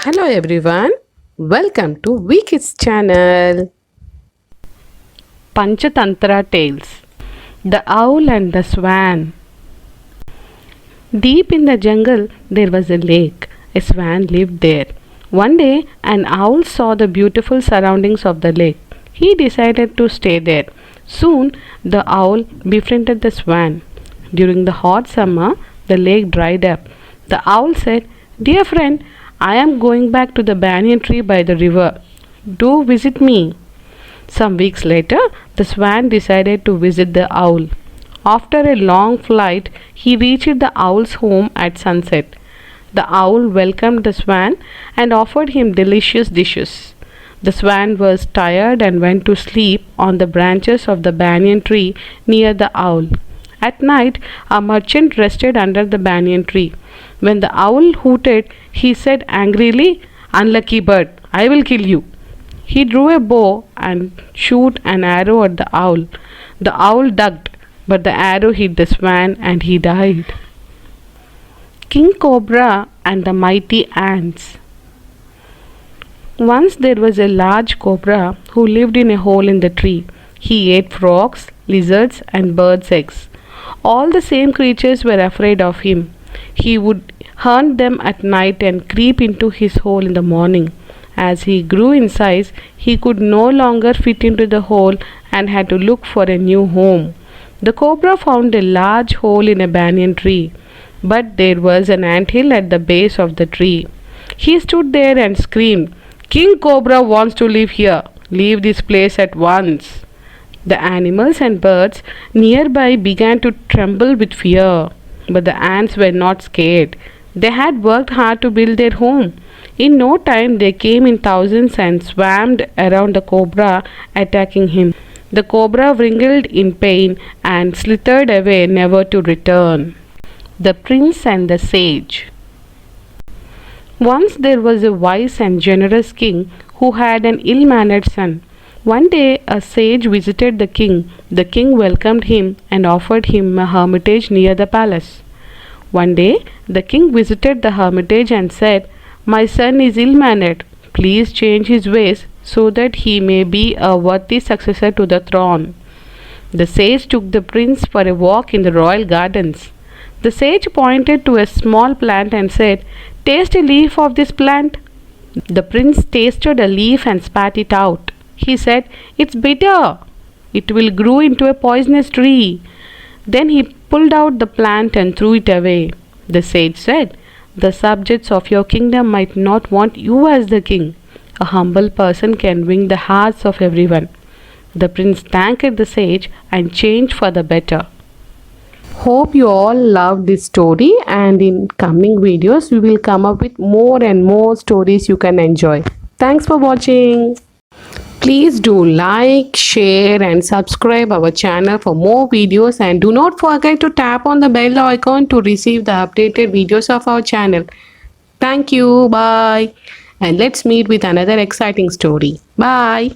Hello everyone, welcome to Wikid's channel. Panchatantra Tales. The Owl and the Swan. Deep in the jungle there was a lake. A swan lived there. One day an owl saw the beautiful surroundings of the lake. He decided to stay there. Soon the owl befriended the swan. During the hot summer, the lake dried up. The owl said, "Dear friend, I am going back to the banyan tree by the river. Do visit me." Some weeks later, the swan decided to visit the owl. After a long flight, he reached the owl's home at sunset. The owl welcomed the swan and offered him delicious dishes. The swan was tired and went to sleep on the branches of the banyan tree near the owl. At night, a merchant rested under the banyan tree. When the owl hooted, he said angrily, "Unlucky bird, I will kill you." He drew a bow and shot an arrow at the owl. The owl ducked, but the arrow hit the swan and he died. King Cobra and the Mighty Ants. Once there was a large cobra who lived in a hole in the tree. He ate frogs, lizards, and birds' eggs. All the same creatures were afraid of him. He would hunt them at night and creep into his hole in the morning. As he grew in size, he could no longer fit into the hole and had to look for a new home. The cobra found a large hole in a banyan tree, but there was an anthill at the base of the tree. He stood there and screamed, "King Cobra wants to live here. Leave this place at once." The animals and birds nearby began to tremble with fear, but the ants were not scared. They had worked hard to build their home. In no time they came in thousands and swarmed around the cobra, attacking him. The cobra wriggled in pain and slithered away, never to return. The Prince and the Sage. Once there was a wise and generous king who had an ill-mannered son. One day a sage visited the king. The king welcomed him and offered him a hermitage near the palace. One day the king visited the hermitage and said, "My son is ill-mannered. Please change his ways so that he may be a worthy successor to the throne." The sage took the prince for a walk in the royal gardens. The sage pointed to a small plant and said, "Taste a leaf of this plant." The prince tasted a leaf and spat it out. He said, "It's bitter. It will grow into a poisonous tree." Then he pulled out the plant and threw it away. The sage said, "The subjects of your kingdom might not want you as the king. A humble person can win the hearts of everyone." The prince thanked the sage and changed for the better. Hope you all loved this story, and in coming videos we will come up with more and more stories you can enjoy. Thanks for watching. Please do like, share and subscribe our channel for more videos, and do not forget to tap on the bell icon to receive the updated videos of our channel. Thank you. Bye. And let's meet with another exciting story. Bye.